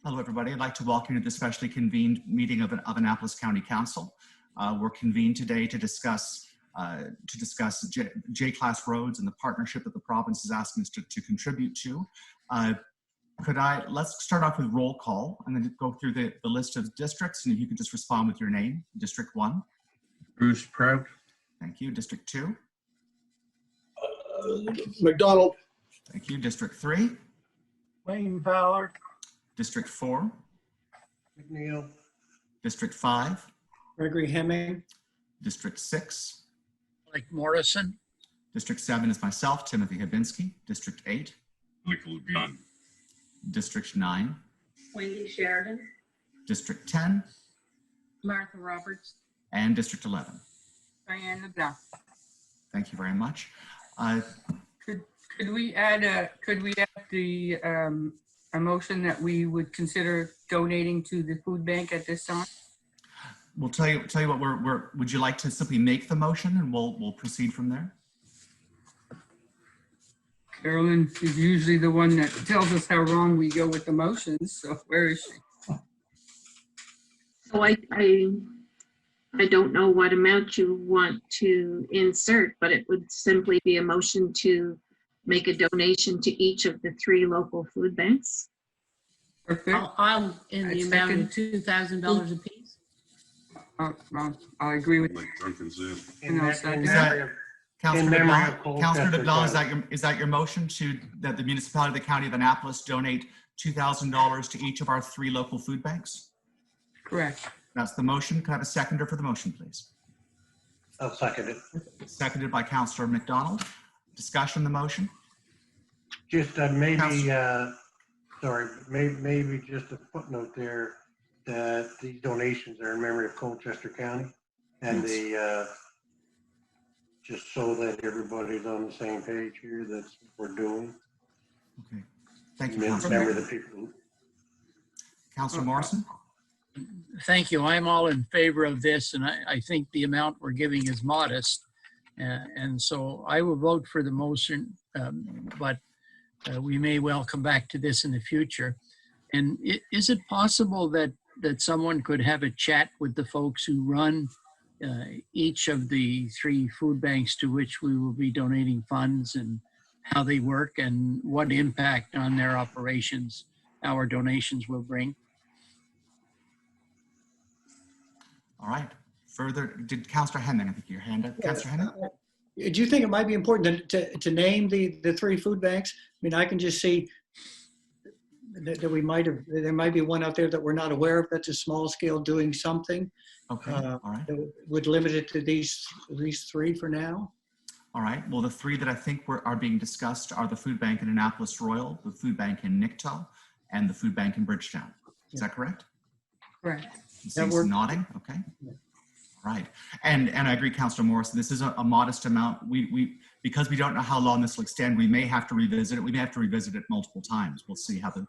Hello, everybody. I'd like to welcome you to the specially convened meeting of Annapolis County Council. We're convened today to discuss J-class roads and the partnership that the province is asking us to contribute to. Let's start off with roll call and then go through the list of districts, and if you could just respond with your name. District 1. Bruce Prout. Thank you. District 2. McDonald. Thank you. District 3. Wayne Fowler. District 4. McNeil. District 5. Gregory Hemming. District 6. Mike Morrison. District 7 is myself, Timothy Habinski. District 8. Michael Gunn. District 9. Wendy Sheridan. District 10. Martha Roberts. And District 11. Diane LeBlanc. Thank you very much. Could we add a motion that we would consider donating to the food bank at this time? We'll tell you what would you like to simply make the motion and we'll proceed from there? Carolyn is usually the one that tells us how wrong we go with the motions. So where is she? So I don't know what amount you want to insert, but it would simply be a motion to make a donation to each of the 3 local food banks. Perfect. I'll in the amount of $2,000 apiece. I agree with Like Duncan said. Councillor McDonald, is that your motion that the municipality of the County of Annapolis donate $2,000 to each of our 3 local food banks? correct. That's the motion. Can I have a seconder for the motion, please? I'll second it. Seconded by Councillor McDonald. Discussion on the motion? Just maybe, sorry, maybe just a footnote there that these donations are in memory of Colchester County, and Yes. just so that everybody's on the same page here, that's what we're doing. Okay. Thank you, In Councillor. memory of the people. Councillor Morrison? Thank you. I'm all in favor of this, and I think the amount we're giving is modest. And so I will vote for the motion, but we may well come back to this in the future. And is it possible that someone could have a chat with the folks who run each of the 3 food banks to which we will be donating funds, and how they work and what impact on their operations our donations will bring? All right. Further, did Councillor Hemming, I think your hand up. Councillor Hemming? Do you think it might be important to name the 3 food banks? I mean, I can just see that there might be one out there that we're not aware of that's a small scale doing something. Okay, all right. That would limit it to these 3 for now. All right. Well, the 3 that I think are being discussed are the food bank in Annapolis Royal, the food bank in Nicktow, and the food bank in Bridgetown. Is that correct? Correct. Seems nodding. Okay. Yeah. All right. And I agree, Councillor Morrison. This is a modest amount. Because we don't know how long this will extend, we may have to revisit it. We may have to revisit it multiple times. We'll see how the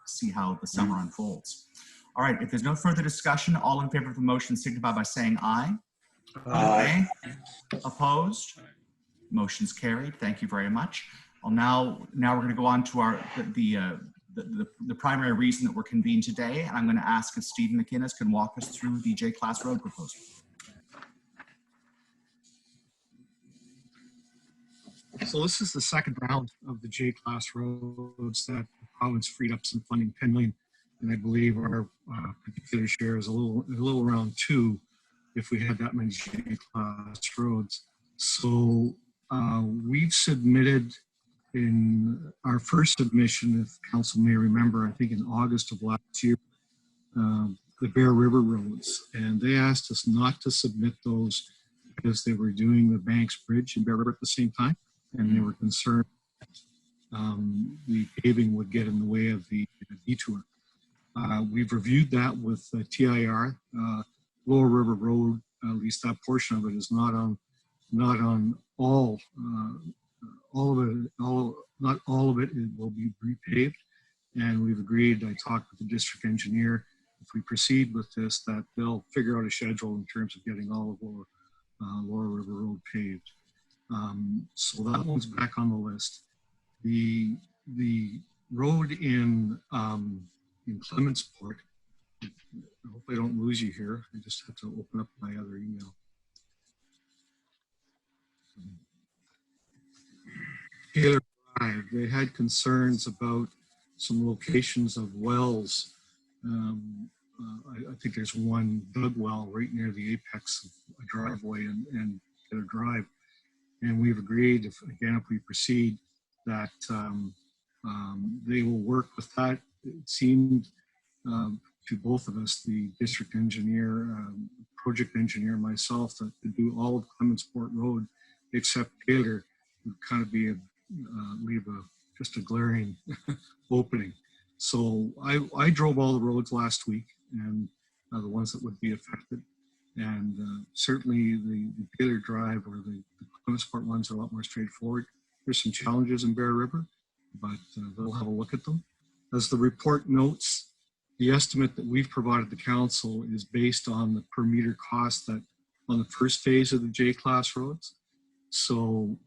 summer unfolds. All right. If there's no further discussion, all in favor of the motion signify by saying aye. Aye. Opposed? Motion's carried. Thank you very much. Now we're going to go on to the primary reason that we're convened today, and I'm going to ask if Stephen McInnes can walk us through the J-class road proposal. So this is the second round of the J-class roads that the province freed up some funding, 10 million, and I believe our particular share is a little around 2 if we had that many J-class roads. So we've submitted in our first submission, if council may remember, I think in August of last year, the Bear River roads, and they asked us not to submit those because they were doing the Banks Bridge in Bear River at the same time, and they were concerned the paving would get in the way of the detour. We've reviewed that with TIR. Lower River Road, at least that portion of it, is not on all not all of it will be repaved, and we've agreed. I talked with the district engineer. If we proceed with this, that they'll figure out a schedule in terms of getting all of Lower River Road paved. So that one's back on the list. The road in in Clementsport. I hope I don't lose you here. I just have to open up my other email. Taylor Drive, they had concerns about some locations of wells. I think there's one dug well right near the apex of a driveway and Taylor Drive. And we've agreed, if we proceed, that they will work with that. It seemed to both of us, the district engineer, project engineer, myself, that to do all of Clementsport Road except Taylor would kind of be leave just a glaring opening. So I drove all the roads last week, and the ones that would be affected. And certainly the Taylor Drive or the Clementsport ones are a lot more straightforward. There's some challenges in Bear River, but they'll have a look at them. As the report notes, the estimate that we've provided the council is based on the per meter cost that on the first phase of the J-class roads. So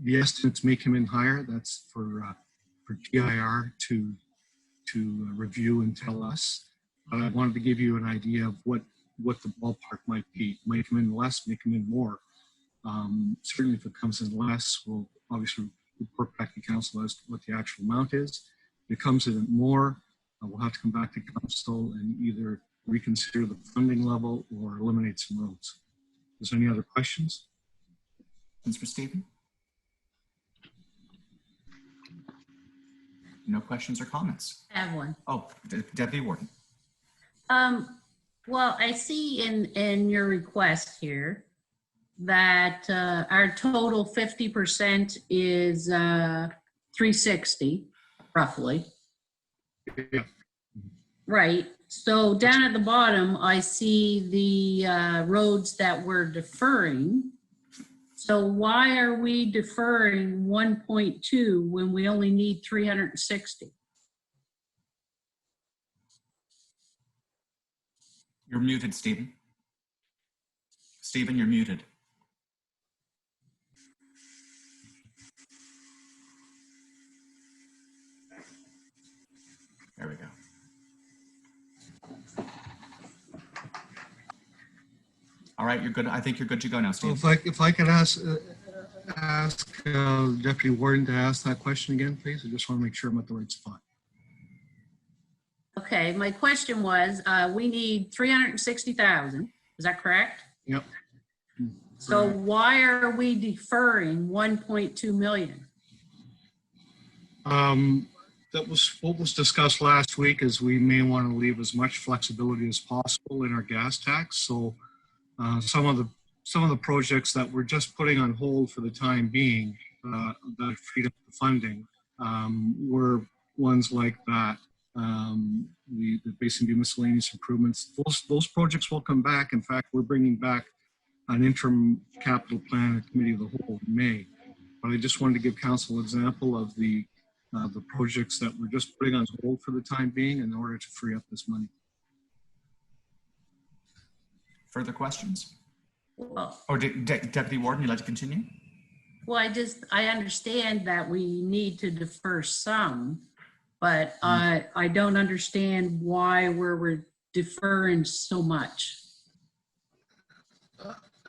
the estimates may come in higher. That's for TIR to review and tell us. But I wanted to give you an idea of what the ballpark might be. It might come in less, may come in more. Certainly if it comes in less, we'll obviously report back to council as to what the actual amount is. If it comes in more, we'll have to come back to council and either reconsider the funding level or eliminate some roads. Is there any other questions? Questions for Stephen? No questions or comments? I have one. Oh, Deputy Warden. Well, I see in your request here that our total 50% is 360, roughly. Yeah. Right. So down at the bottom, I see the roads that we're deferring. So why are we deferring 1.2 when we only need 360? You're muted, Stephen. Stephen, you're muted. There we go. All right, you're good. I think you're good to go now, So Steve. if I could ask Deputy Warden to ask that question again, please. I just want to make sure I'm at the right spot. Okay, my question was, we need 360,000. Is that correct? Yep. So why are we deferring 1.2 million? That was what was discussed last week, is we may want to leave as much flexibility as possible in our gas tax. So some of the projects that we're just putting on hold for the time being that freed up the funding were ones like that. The Basin View miscellaneous improvements. Those projects will come back. In fact, we're bringing back an interim capital plan at Committee of the Whole in May. But I just wanted to give council an example of the projects that we're just putting on hold for the time being in order to free up this money. Further questions? Well, Or Deputy Warden, you'd like to continue? well, I understand that we need to defer some, but I don't understand why we're deferring so much.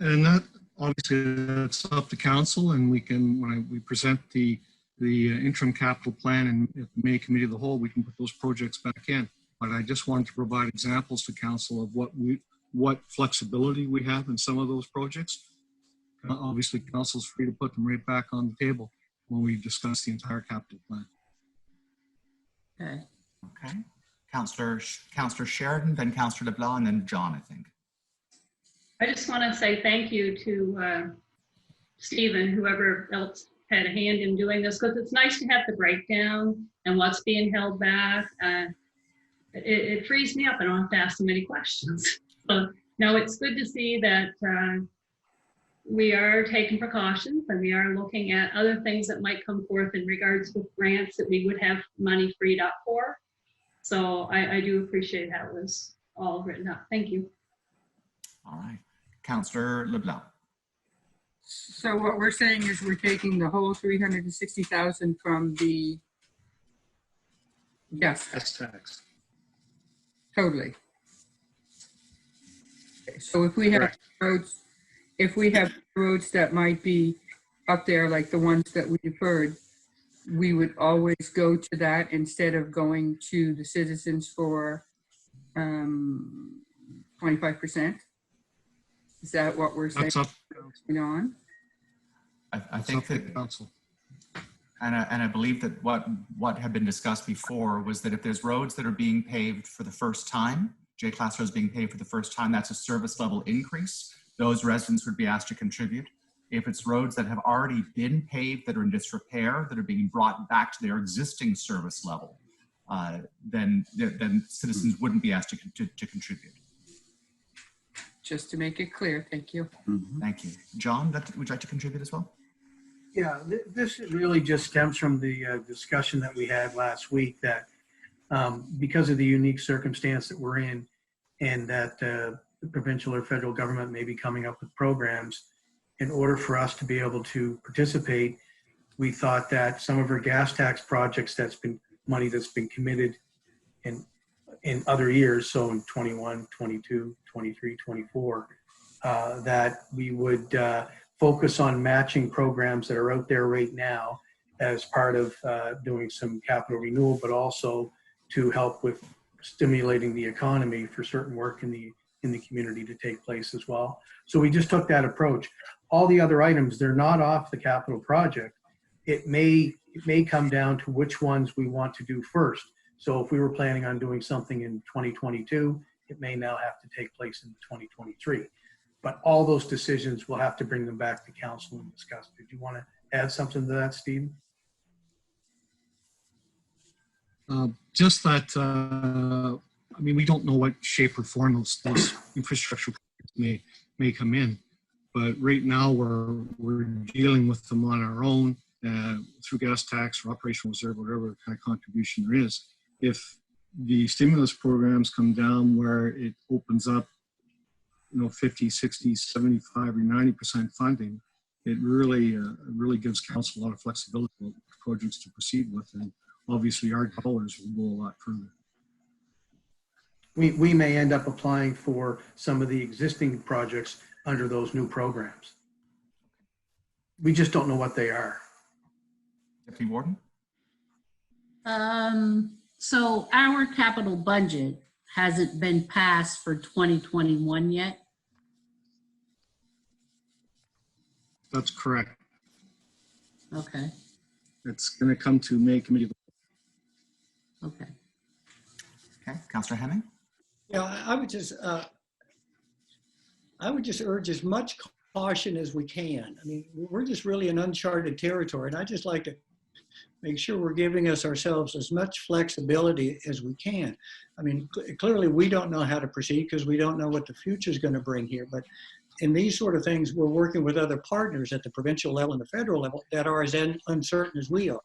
And that obviously that's up to council, and we can, when we present the interim capital plan and at the May Committee of the Whole, we can put those projects back in. But I just wanted to provide examples to council of what flexibility we have in some of those projects. Obviously, council's free to put them right back on the table when we discuss the entire capital plan. Okay. Okay. Councillor Sheridan, then Councillor LeBlanc, and then John, I think. I just want to say thank you to Stephen, whoever else had a hand in doing this, because it's nice to have the breakdown and what's being held back. It frees me up. I don't have to ask so many questions. So no, it's good to see that we are taking precautions and we are looking at other things that might come forth in regards to grants that we would have money freed up for. So I do appreciate how it was all written up. Thank you. All right. Councillor LeBlanc. So what we're saying is we're taking the whole 360,000 from the, yes, Gas tax. Totally. Okay, so if we have roads, that might be up there, like the ones that we deferred, we would always go to that instead of going to the citizens for 25%? Is that what we're saying That's up, on? I that's think up to that, council. and I believe that what had been discussed before was that if there's roads that are being paved for the first time, J-class roads being paved for the first time, that's a service level increase. Those residents would be asked to contribute. If it's roads that have already been paved, that are in disrepair, that are being brought back to their existing service level, then citizens wouldn't be asked to contribute. Just to make it clear, thank you. Thank you. John, would you like to contribute as well? Yeah, this really just stems from the discussion that we had last week that because of the unique circumstance that we're in and that the provincial or federal government may be coming up with programs, in order for us to be able to participate, we thought that some of our gas tax projects money that's been committed in other years, so in 21, 22, 23, 24, that we would focus on matching programs that are out there right now as part of doing some capital renewal, but also to help with stimulating the economy for certain work in the community to take place as well. So we just took that approach. All the other items, they're not off the capital project. It may come down to which ones we want to do first. So if we were planning on doing something in 2022, it may now have to take place in 2023. But all those decisions, we'll have to bring them back to council and discuss. Did you want to add something to that, Steve? Just that, I mean, we don't know what shape or form those infrastructure projects may come in. But right now we're dealing with them on our own through gas tax or operational reserve, whatever kind of contribution there is. If the stimulus programs come down where it opens up, 50, 60, 75, or 90% funding, it really gives council a lot of flexibility with projects to proceed with, and obviously our dollars will go a lot further. We may end up applying for some of the existing projects under those new programs. We just don't know what they are. Deputy Warden? So our capital budget hasn't been passed for 2021 yet? That's correct. Okay, It's going to come to May committee. okay. Okay, Councillor Hemming? Yeah, I would just urge as much caution as we can. I mean, we're just really in uncharted territory, and I just like to make sure we're giving ourselves as much flexibility as we can. I mean, clearly we don't know how to proceed because we don't know what the future is going to bring here. But in these sort of things, we're working with other partners at the provincial level and the federal level that are as uncertain as we are.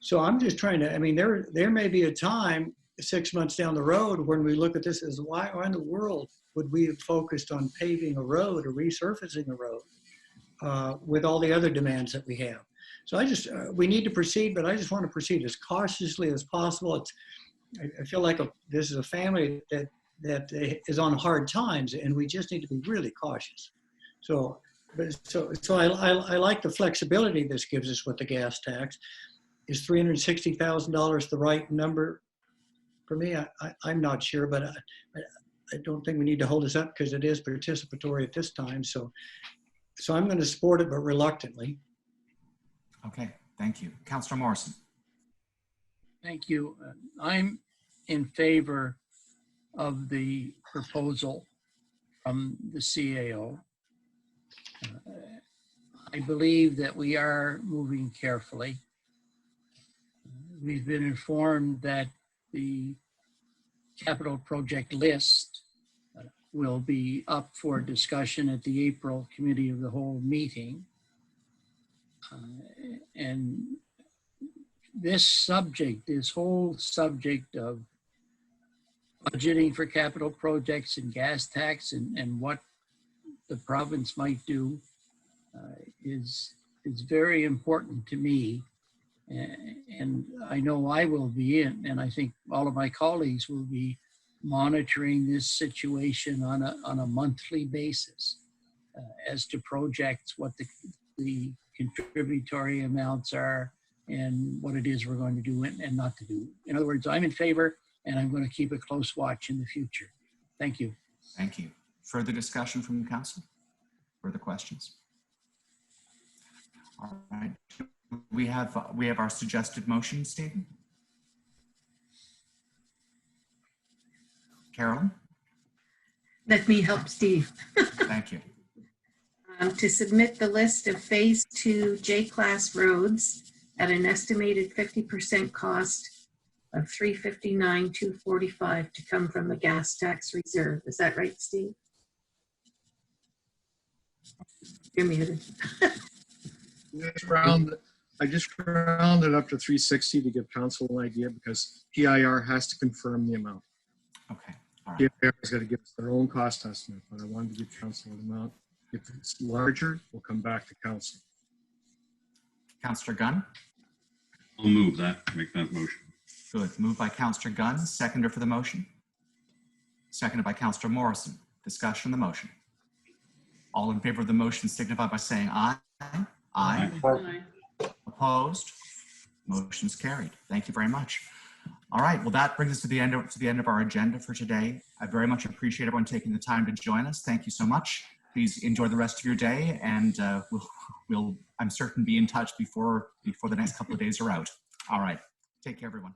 So I'm just trying to, I mean, there may be a time 6 months down the road when we look at this as why in the world would we have focused on paving a road or resurfacing a road with all the other demands that we have. So we need to proceed, but I just want to proceed as cautiously as possible. I feel like this is a family that is on hard times, and we just need to be really cautious. So I like the flexibility this gives us with the gas tax. Is $360,000 the right number? For me, I'm not sure, but I don't think we need to hold this up because it is participatory at this time. So I'm going to support it, but reluctantly. Okay, thank you. Councillor Morrison? Thank you. I'm in favor of the proposal from the CAO. I believe that we are moving carefully. We've been informed that the capital project list will be up for discussion at the April Committee of the Whole meeting. And this whole subject of budgeting for capital projects and gas tax and what the province might do is very important to me. And I know I will be, and I think all of my colleagues will be monitoring this situation on a monthly basis as to projects, what the contributory amounts are and what it is we're going to do and not to do. In other words, I'm in favor, and I'm going to keep a close watch in the future. Thank you. Thank you. Further discussion from the council? Further questions? All right. We have our suggested motion, Stephen. Carolyn? Let me help Steve. Thank you. To submit the list of Phase 2 J-Class roads at an estimated 50% cost of $359,245 to come from the gas tax reserve. Is that right, Steve? You're muted. I just rounded up to 360 to give council an idea because PIR has to confirm the amount. Okay. All right. PIR has got to give us their own cost estimate, but I wanted to give council an amount. If it's larger, we'll come back to council. Councillor Gunn? I'll move that, make that motion. Good. Moved by Councillor Gunn. Seconder for the motion? Seconded by Councillor Morrison. Discussion on the motion. All in favor of the motion signify by saying aye. Aye. Aye. Opposed? Motion's carried. Thank you very much. All right. Well, that brings us to the end of our agenda for today. I very much appreciate everyone taking the time to join us. Thank you so much. Please enjoy the rest of your day, and we'll I'm certain be in touch before the next couple of days are out. All right. Take care, everyone.